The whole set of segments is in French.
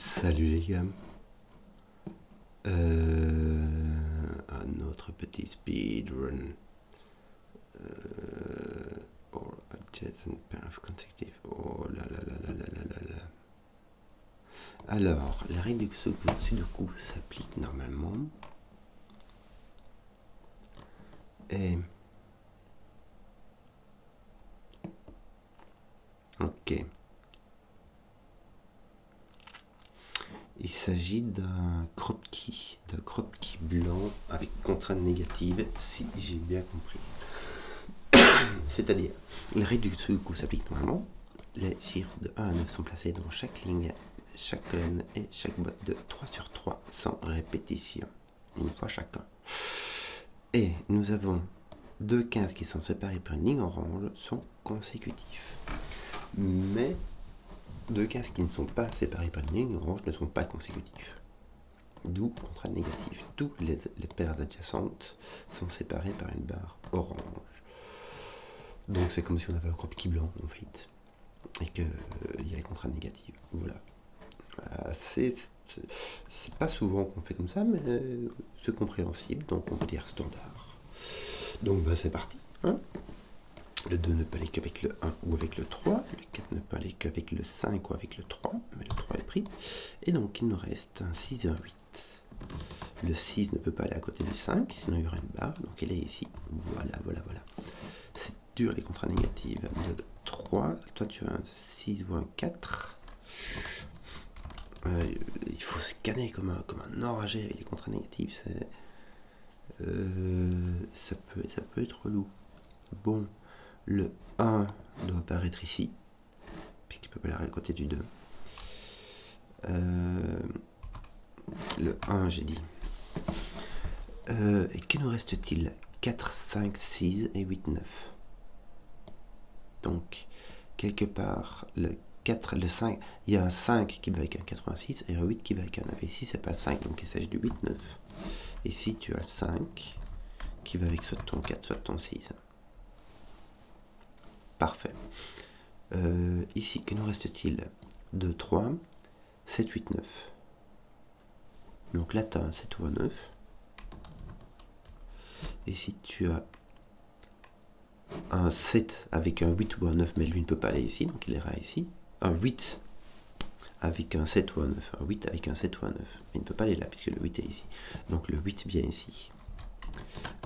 Salut les gars. Un autre petit speedrun. Or adjacent pair of consecutive. Oh là là là là là là là là. Alors, la règle du Sudoku s'applique normalement. Et... Ok. Il s'agit d'un crop key blanc avec contrainte négative, si j'ai bien compris. C'est-à-dire, les règles du Sudoku s'appliquent normalement. Les chiffres de 1 à 9 sont placés dans chaque ligne, chaque colonne et chaque boîte de 3 sur 3 sans répétition, une fois chacun. Et nous avons deux 15 qui sont séparés par une ligne orange sont consécutifs. Mais deux 15 qui ne sont pas séparés par une ligne orange ne sont pas consécutifs. D'où contrainte négative. Toutes les paires adjacentes sont séparées par une barre orange. Donc c'est comme si on avait un crop key blanc en fait. Et qu'il y a les contraintes négatives. Voilà. C'est pas souvent qu'on fait comme ça, mais c'est compréhensible, donc on peut dire standard. Donc c'est parti. Hein, le 2 ne peut aller qu'avec le 1 ou avec le 3, le 4 ne peut aller qu'avec le 5 ou avec le 3, mais le 3 est pris. Et donc il nous reste un 6 et un 8. Le 6 ne peut pas aller à côté du 5, sinon il y aura une barre, donc elle est ici. Voilà. C'est dur les contraintes négatives. De 3, toi tu as un 6 ou un 4. Il faut scanner comme un enragé avec les contraintes négatives. Ça peut être relou. Bon, le 1 doit apparaître ici, puisqu'il peut pas aller à côté du 2. Le 1, j'ai dit. Et que nous reste-t-il? 4, 5, 6 et 8, 9. Donc, quelque part, le 4, le 5, il y a un 5 qui va avec un 86 et un 8 qui va avec un 9. Ici, c'est pas le 5, donc il s'agit du 8, 9. Ici, tu as le 5 qui va avec soit ton 4, soit ton 6. Parfait. Ici, que nous reste-t-il? 2, 3, 7, 8, 9. Donc là, tu as un 7 ou un 9. Ici, tu as un 7 avec un 8 ou un 9, mais lui ne peut pas aller ici, donc il ira ici. Un 8 avec un 7 ou un 9. Un 8 avec un 7 ou un 9. Mais il ne peut pas aller là, puisque le 8 est ici. Donc le 8 vient ici.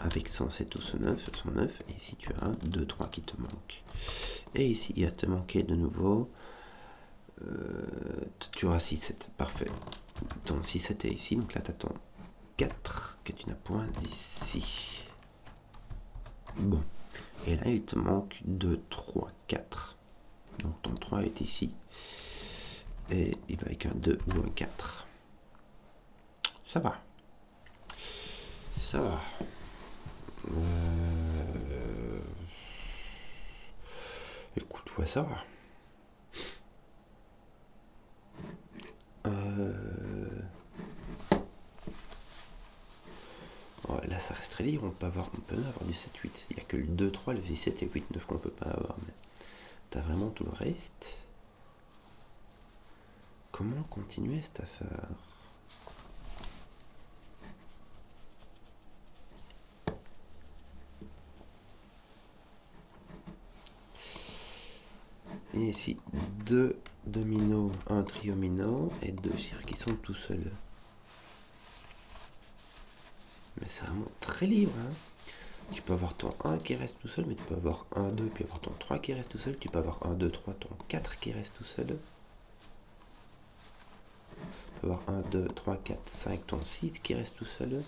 Avec son 7 ou son 9, et ici tu as un 2, 3 qui te manque. Et ici, il va te manquer de nouveau. Tu auras 6, 7. Parfait. Ton 6, 7 est ici, donc là tu as ton 4 que tu n'as point ici. Bon. Et là, il te manque 2, 3, 4. Donc ton 3 est ici. Et il va avec un 2 ou un 4. Ça va. Écoute, ouais, ça va. Ouais, là, ça reste très libre. On peut avoir du 7, 8. Il n'y a que le 2, 3, le 6, 7 et 8, 9 qu'on peut pas avoir. Mais t'as vraiment tout le reste. Comment continuer cette affaire? Et ici, 2 dominos, un triomino et 2 chiffres qui sont tout seuls. Mais c'est vraiment très libre. Hein, tu peux avoir ton 1 qui reste tout seul, mais tu peux avoir 1, 2, puis avoir ton 3 qui reste tout seul. Tu peux avoir 1, 2, 3, ton 4 qui reste tout seul. Tu peux avoir 1, 2, 3, 4, 5, ton 6 qui reste tout seul.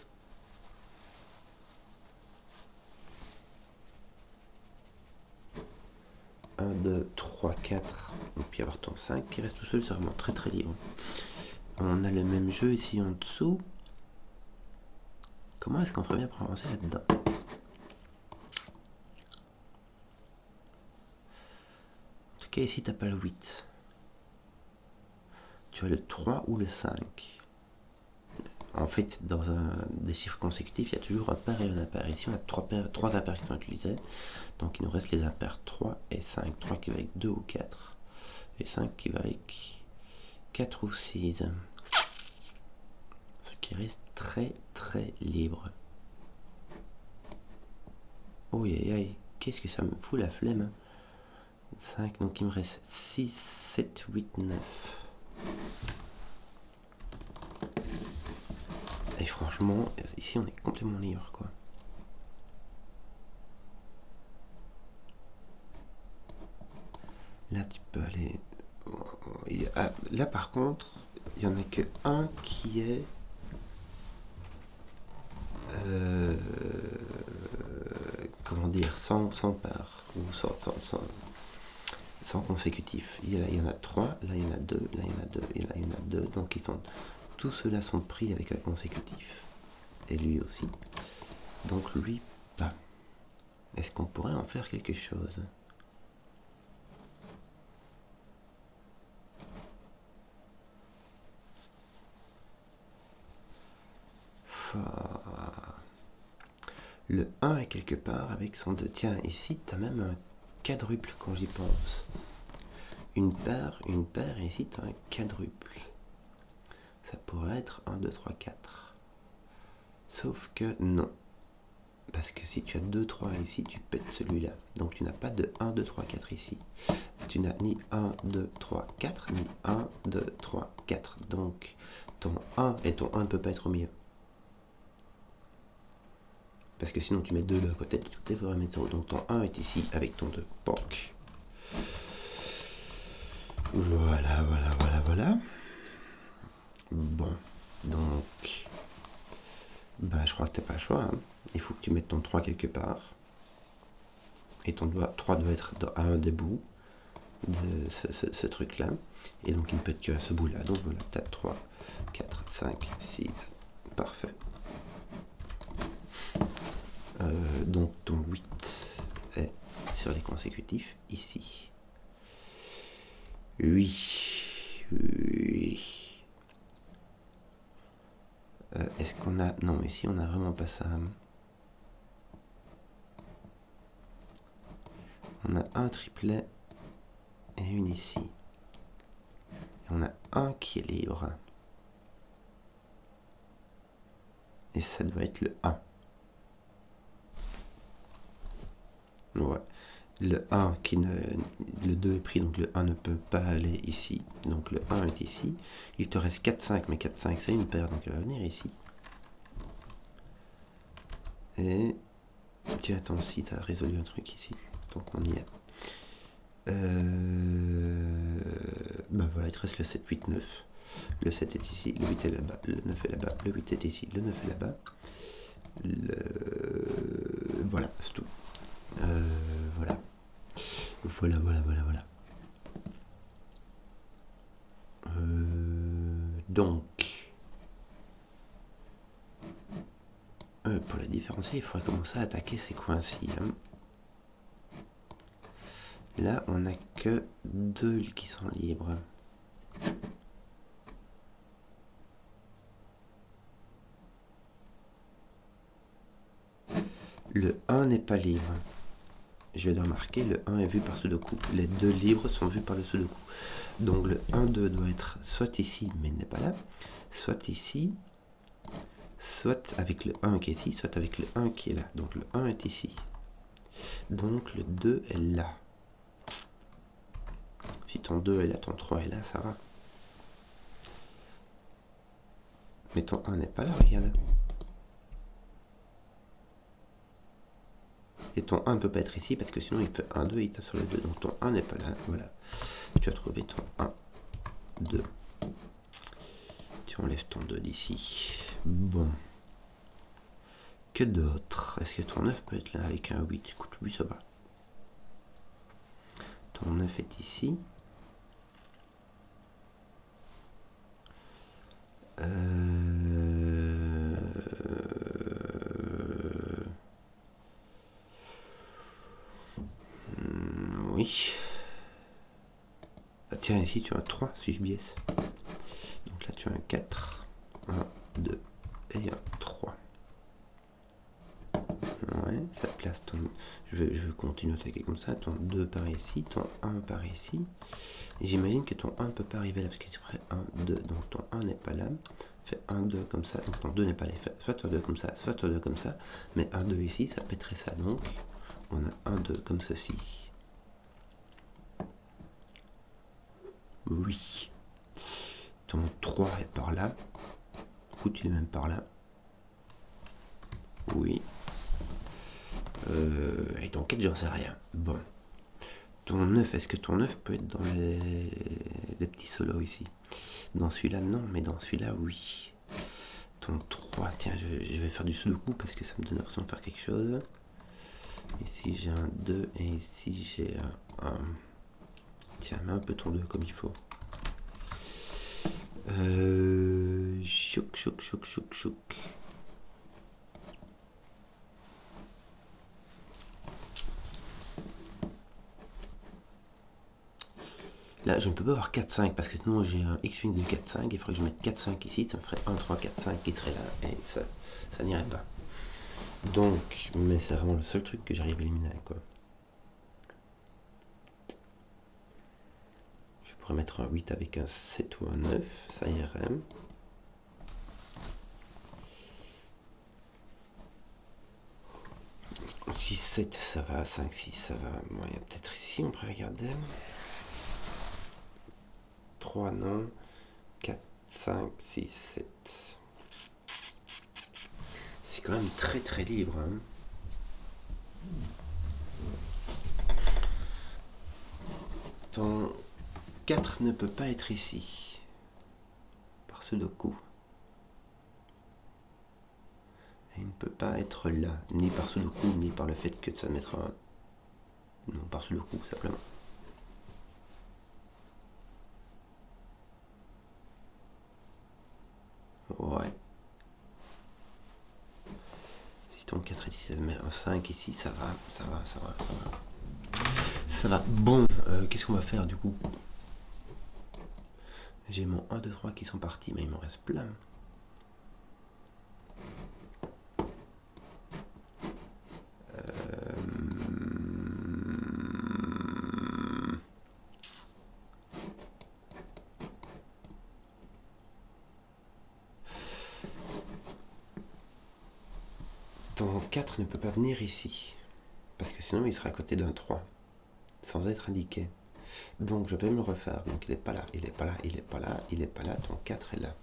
Un, 2, 3, 4, et puis avoir ton 5 qui reste tout seul, c'est vraiment très très libre. On a le même jeu ici en dessous. Comment est-ce qu'on ferait bien pour avancer là-dedans? En tout cas, ici, t'as pas le 8. Tu as le 3 ou le 5. En fait, dans des chiffres consécutifs, il y a toujours un pair et un impair. Ici, on a trois impairs qui sont utilisés. Donc, il nous reste les impairs 3 et 5. 3 qui va avec 2 ou 4. Et 5 qui va avec 4 ou 6. Ce qui reste très très libre. Oh aïe aïe, qu'est-ce que ça me fout la flemme. 5, donc il me reste 6, 7, 8, 9. Et franchement, ici on est complètement libre quoi. Là tu peux aller... Là par contre, il n'y en a que un qui est... comment dire, sans part, ou sans consécutif. Il y en a 3, là il y en a 2, là il y en a 2, et là il y en a 2. Donc tous ceux-là sont pris avec un consécutif. Et lui aussi. Donc lui, pas. Est-ce qu'on pourrait en faire quelque chose? Le 1 est quelque part avec son 2. Tiens, ici, tu as même un quadruple quand j'y pense. Une paire, et ici, tu as un quadruple. Ça pourrait être 1, 2, 3, 4. Sauf que non. Parce que si tu as 2, 3 ici, tu pètes celui-là. Donc tu n'as pas de 1, 2, 3, 4 ici. Tu n'as ni 1, 2, 3, 4, ni 1, 2, 3, 4. Donc ton 1 et ton 1 ne peut pas être au milieu. Parce que sinon tu mets 2 de côté, tout il faudrait mettre 0. Donc ton 1 est ici avec ton 2. Ponk. Voilà, voilà, voilà, voilà. Bon, donc... Bah je crois que t'as pas le choix. Hein. Il faut que tu mettes ton 3 quelque part. Et ton 3 doit être à un des bouts de ce truc-là. Et donc il ne peut être que à ce bout-là. Donc voilà, tu as 3, 4, 5, 6. Parfait. Donc ton 8 est sur les consécutifs ici. Oui. Est-ce qu'on a... Non, ici on n'a vraiment pas ça. On a un triplet et une ici. Et on a un qui est libre. Et ça doit être le 1. Ouais. Le 1 le 2 est pris, donc le 1 ne peut pas aller ici. Donc le 1 est ici. Il te reste 4, 5, mais 4, 5 c'est une paire, donc il va venir ici. Et tu attends si tu as résolu un truc ici. Donc on y est. Ben voilà, il te reste le 7, 8, 9. Le 7 est ici, le 8 est là-bas, le 9 est là-bas, le 8 est ici, le 9 est là-bas. Voilà, c'est tout. Voilà. Voilà. Donc, pour la différencier, il faudrait commencer à attaquer ces coins-ci. Hein. Là, on n'a que 2 qui sont libres. Le 1 n'est pas libre. Je vais remarquer, le 1 est vu par Sudoku. Les 2 libres sont vus par le Sudoku. Donc le 1, 2 doit être soit ici, mais il n'est pas là, soit ici, soit avec le 1 qui est ici, soit avec le 1 qui est là. Donc le 1 est ici. Donc le 2 est là. Si ton 2 est là, ton 3 est là, ça va. Mais ton 1 n'est pas là, regarde. Et ton 1 ne peut pas être ici parce que sinon il fait 1, 2, il tape sur le 2. Donc ton 1 n'est pas là. Voilà. Tu as trouvé ton 1, 2. Tu enlèves ton 2 d'ici. Bon. Que d'autre? Est-ce que ton 9 peut être là avec un 8? Écoute, oui, ça va. Ton 9 est ici. Oui. Ah, tiens, ici tu as un 3, si je biaise. Donc là tu as un 4, 1, 2 et un 3. Ouais, ça te place je vais continuer à attaquer comme ça. Ton 2 par ici, ton 1 par ici. J'imagine que ton 1 ne peut pas arriver là parce qu'il ferait 1, 2. Donc ton 1 n'est pas là. Fait 1, 2 comme ça. Donc ton 2 n'est pas là. Fait soit ton 2 comme ça, soit ton 2 comme ça. Mais 1, 2 ici, ça pèterait ça. Donc on a 1, 2 comme ceci. Oui. Ton 3 est par là. Écoute, il est même par là. Oui. Et ton 4, j'en sais rien. Bon. Ton 9, est-ce que ton 9 peut être dans les petits solos ici? Dans celui-là, non, mais dans celui-là, oui. Ton 3, tiens, je vais faire du sudoku parce que ça me donne l'impression de faire quelque chose. Ici, j'ai un 2 et ici, j'ai un 1. Tiens, mets un peu ton 2 comme il faut. Chouk, chouk, chouk, chouk, chouk. Là, je ne peux pas avoir 4, 5 parce que sinon j'ai un X-Wing de 4, 5. Il faudrait que je mette 4, 5 ici. Ça me ferait 1, 3, 4, 5 qui serait là. Et ça n'irait pas. Donc, mais c'est vraiment le seul truc que j'arrive à éliminer, quoi. Je pourrais mettre un 8 avec un 7 ou un 9. Ça irait. « 6, 7, ça va. 5, 6, ça va. Bon, il y a peut-être ici, on pourrait regarder. 3, non. 4, 5, 6, 7. C'est quand même très très libre. Hein. Ton 4 ne peut pas être ici. Par sudoku. Il ne peut pas être là, ni par sudoku, ni par le fait que ça mettra un... Non, par sudoku, simplement. Ouais. Si ton 4 est ici, ça met un 5 ici, ça va, ça va, ça va, ça va. Ça va. Bon, qu'est-ce qu'on va faire du coup? J'ai mon 1, 2, 3 qui sont partis, mais il m'en reste plein. Ton 4 ne peut pas venir ici, parce que sinon il sera à côté d'un 3, sans être indiqué. Donc je vais me le refaire. Donc il n'est pas là, il n'est pas là, il n'est pas là, il n'est pas là, ton 4 est là.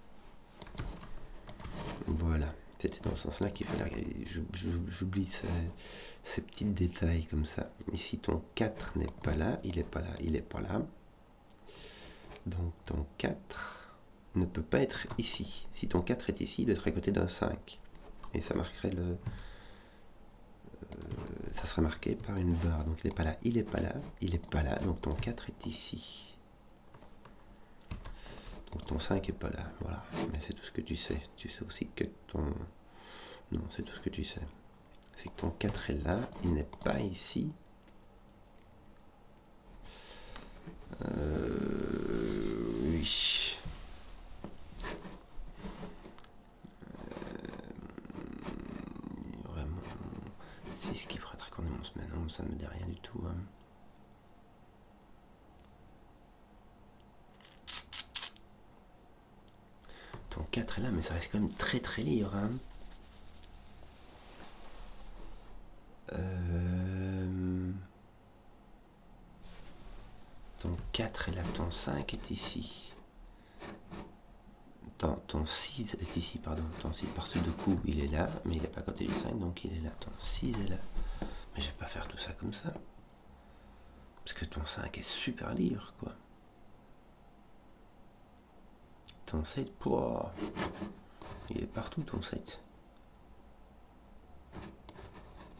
Voilà, c'était dans ce sens-là qu'il fallait... J'oublie ces petits détails comme ça. Ici ton 4 n'est pas là, il n'est pas là, il n'est pas là. Donc ton 4 ne peut pas être ici. Si ton 4 est ici, il doit être à côté d'un 5. Et ça marquerait le... ça serait marqué par une barre. Donc il n'est pas là, il n'est pas là, il n'est pas là. Donc ton 4 est ici. Donc ton 5 est pas là. Voilà. Mais c'est tout ce que tu sais. Tu sais aussi que ton... Non, c'est tout ce que tu sais. C'est que ton 4 est là, il n'est pas ici. Oui. Vraiment. 6 qui fera traquer en semaine. Non, ça ne me dit rien du tout. Hein. Ton 4 est là, mais ça reste quand même très très libre. Hein. Ton 4 est là, ton 5 est ici. Ton 6 est ici, pardon. Ton 6 par sudoku, il est là, mais il n'est pas à côté du 5, donc il est là. Ton 6 est là. Mais je vais pas faire tout ça comme ça. Parce que ton 5 est super libre, quoi. Ton 7, pouah, il est partout, ton 7.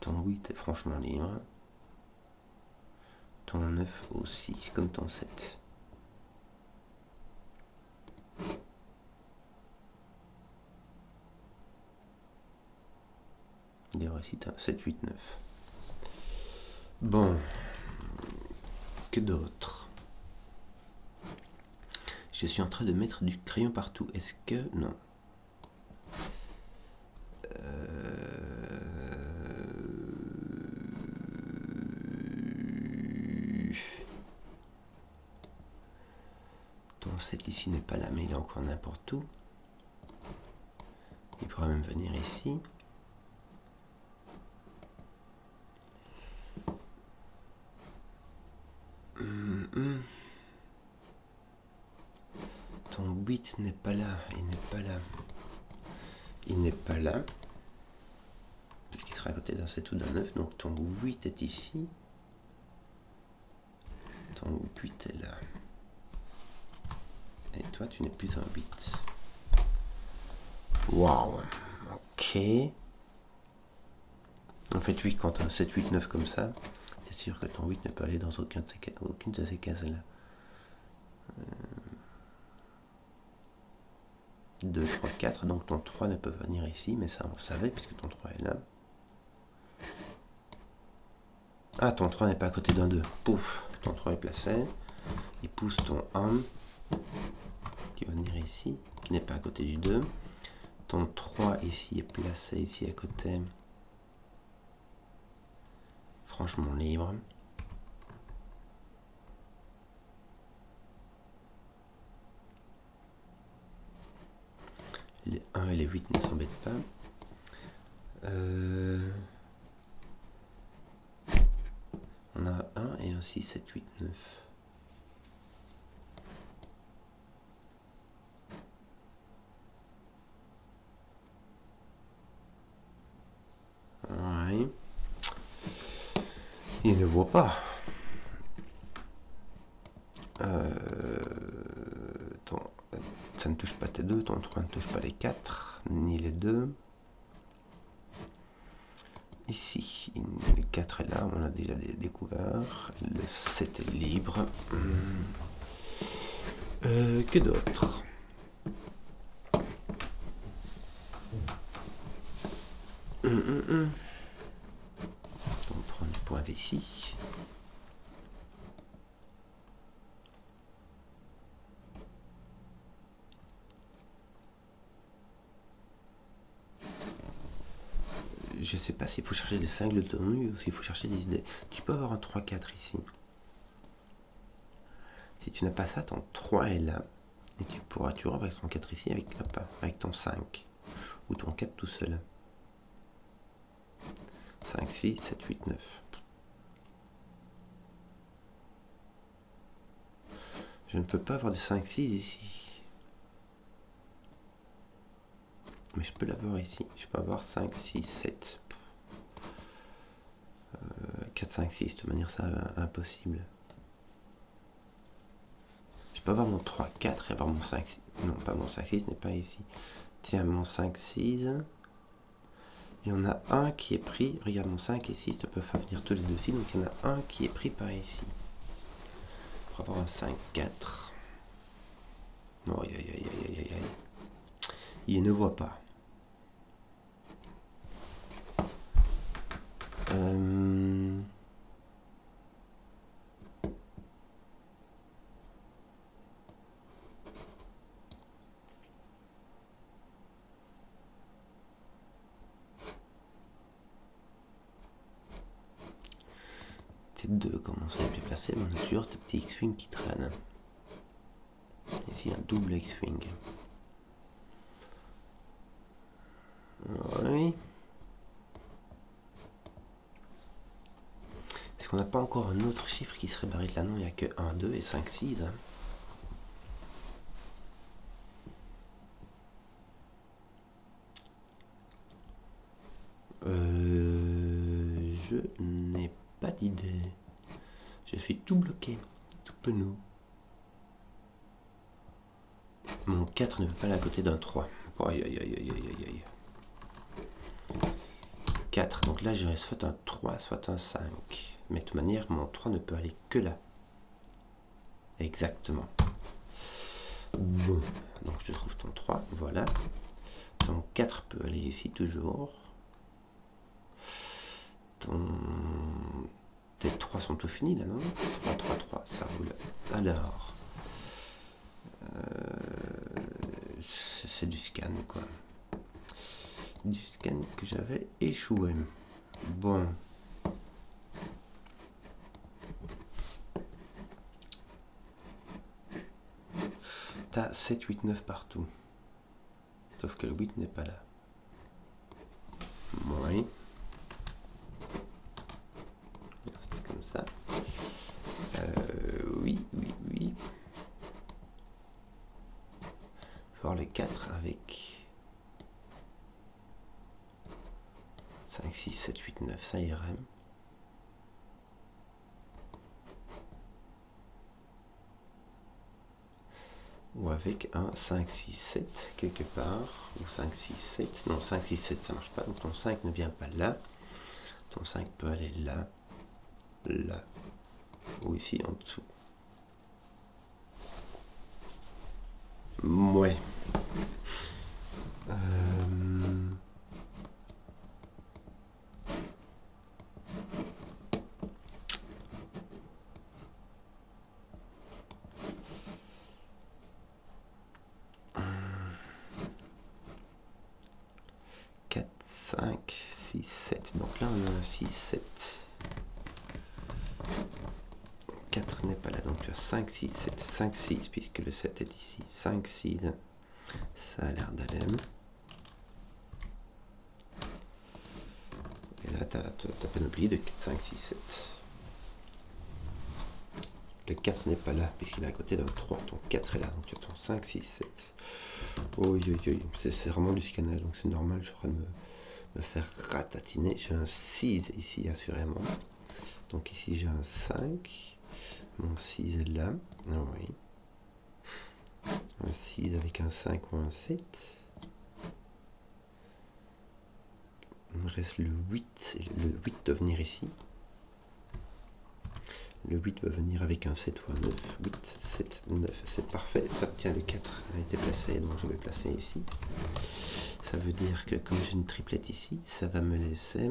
Ton 8 est franchement libre. Ton 9 aussi, comme ton 7. D'ailleurs ici, tu as 7, 8, 9. Bon, que d'autre? Je suis en train de mettre du crayon partout. Est-ce que... Non. Ton 7 ici n'est pas là, mais il est encore n'importe où. Il pourra même venir ici. Ton 8 n'est pas là, il n'est pas là. Il n'est pas là. Parce qu'il sera à côté d'un 7 ou d'un 9. Donc ton 8 est ici. Ton 8 est là. Et toi, tu n'es plus un 8. Waouh. Ok. En fait, oui, quand tu as un 7, 8, 9 comme ça, c'est sûr que ton 8 ne peut aller dans aucune de ces cases-là. 2, 3, 4. Donc ton 3 ne peut venir ici, mais ça on le savait puisque ton 3 est là. Ah, ton 3 n'est pas à côté d'un 2. Pouf, ton 3 est placé. Il pousse ton 1 qui va venir ici, qui n'est pas à côté du 2. Ton 3 ici est placé ici à côté. Franchement libre. Les 1 et les 8 ne s'embêtent pas. On a 1 et un 6, 7, 8, 9. Ouais. Il ne voit pas. Ça ne touche pas tes 2, ton 3 ne touche pas les 4, ni les 2. Ici, le 4 est là, on a déjà découvert. Le 7 est libre. Que d'autre? Ton 3 ne pointe ici. Je sais pas s'il faut chercher des 5 de tenue ou s'il faut chercher des idées. Tu peux avoir un 3-4 ici. Si tu n'as pas ça, ton 3 est là. Et tu pourras tuer avec ton 4 ici, avec ton 5. Ou ton 4 tout seul. 5, 6, 7, 8, 9. Je ne peux pas avoir de 5, 6 ici. Mais je peux l'avoir ici. Je peux avoir 5, 6, 7. 4, 5, 6. De toute manière, ça impossible. Je peux avoir mon 3, 4 et avoir mon 5, 6. Non, pas mon 5, 6 n'est pas ici. Tiens, mon 5, 6. Il y en a un qui est pris. Regarde, mon 5 et 6 ne peuvent pas venir tous les deux ici. Donc il y en a un qui est pris par ici. Pour avoir un 5, 4. Oh, aïe, aïe, aïe, aïe, aïe, aïe. Il ne voit pas. Tes 2 commencent à être placés, mais on est sur tes petits X-Wing qui traînent. Ici, un double X-Wing. Oui. Est-ce qu'on n'a pas encore un autre chiffre qui serait barré de là? Non, il n'y a que 1, 2 et 5, 6. Hein. Je n'ai pas d'idée. Je suis tout bloqué, tout penaud. Mon 4 ne peut pas aller à côté d'un 3. Aïe, aïe, aïe, aïe, aïe, aïe. 4, donc là j'aurais soit un 3, soit un 5. Mais de toute manière, mon 3 ne peut aller que là. Exactement. Bon, donc je trouve ton 3, voilà. Ton 4 peut aller ici toujours. Tes 3 sont tout finis là, non? 3, 3, 3, ça roule. Alors, c'est du scan quoi. Du scan que j'avais échoué. Bon. t'as 7, 8, 9 partout. Sauf que le 8 n'est pas là. Oui. C'est comme ça. Oui. Voir le 4 avec 5, 6, 7, 8, 9, ça irait. Ou avec un 5, 6, 7 quelque part, ou 5, 6, 7, non 5, 6, 7 ça marche pas, donc ton 5 ne vient pas là, ton 5 peut aller là, là, ou ici en dessous. Ouais. 4, 5, 6, 7. Donc là on a un 6, 7. 4 n'est pas là, donc tu as 5, 6, 7, 5, 6, puisque le 7 est ici. 5, 6, ça a l'air d'aller. Et là, tu as ta panoplie de 4, 5, 6, 7. Le 4 n'est pas là, puisqu'il est à côté d'un 3. Ton 4 est là, donc tu as ton 5, 6, 7. Oui, c'est vraiment du scannage, donc c'est normal, je suis en train de me faire ratatiner. J'ai un 6 ici, assurément. Donc ici, j'ai un 5. Mon 6 est là. Oui. Un 6 avec un 5 ou un 7. Il me reste le 8. Le 8 doit venir ici. Le 8 va venir avec un 7 ou un 9. 8, 7, 9. C'est parfait. Ça, tiens, le 4 a été placé, donc je vais le placer ici. Ça veut dire que comme j'ai une triplette ici, ça va me laisser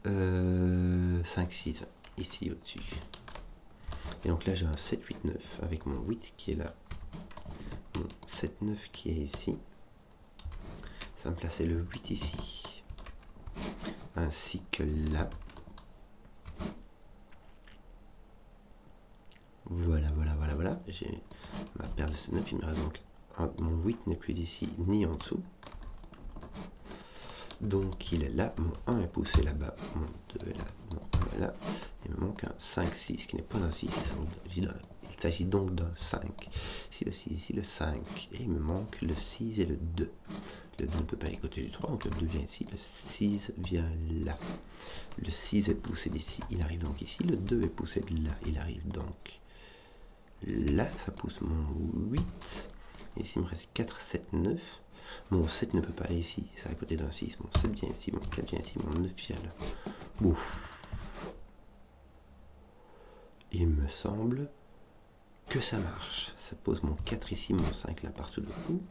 5, 6 ici au-dessus. Et donc là j'ai un 7, 8, 9 avec mon 8 qui est là. Mon 7, 9 qui est ici. Ça va me placer le 8 ici. Ainsi que là. Voilà. J'ai ma paire de 7, 9. Il me reste donc mon 8 n'est plus ici ni en dessous. Donc il est là, mon 1 est poussé là-bas, mon 2 est là, mon 1 est là. Il me manque un 5, 6 qui n'est pas un 6, il s'agit donc d'un 5. Ici le 6, ici le 5, et il me manque le 6 et le 2. Le 2 ne peut pas aller côté du 3, donc le 2 vient ici, le 6 vient là. Le 6 est poussé d'ici, il arrive donc ici, le 2 est poussé de là, il arrive donc là, ça pousse mon 8. Ici il me reste 4, 7, 9. Mon 7 ne peut pas aller ici, c'est à côté d'un 6. Mon 7 vient ici, mon 4 vient ici, mon 9 vient là. Ouf. Il me semble que ça marche. Ça pose mon 4 ici, mon 5 là par-dessous le coup.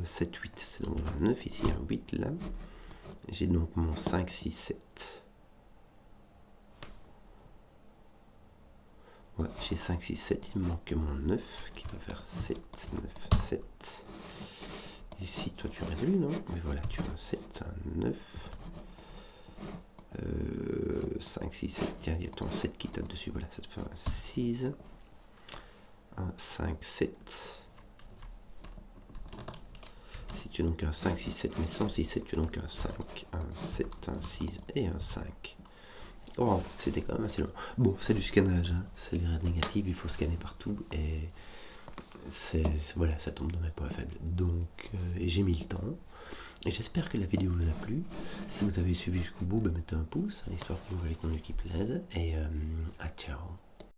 7, 8, c'est donc un 9 ici, un 8 là. J'ai donc mon 5, 6, 7. Ouais, j'ai 5, 6, 7, il me manque mon 9 qui va faire 7, 9, 7. Ici, toi tu résolues, non? Mais voilà, tu as un 7, un 9, 5, 6, 7. Tiens, il y a ton 7 qui tape dessus. Voilà, ça te fait un 6, un 5, 7. Si tu as donc un 5, 6, 7, mais sans 6, 7, tu as donc un 5, un 7, un 6 et un 5. Oh, c'était quand même assez long. Bon, c'est du scannage, hein. C'est les raids négatives, il faut scanner partout et voilà, ça tombe dans mes points faibles. Donc, j'ai mis le temps. Et j'espère que la vidéo vous a plu. Si vous avez suivi jusqu'au bout, mettez un pouce, histoire que vous voyez que mon équipe plaise. Et à ciao.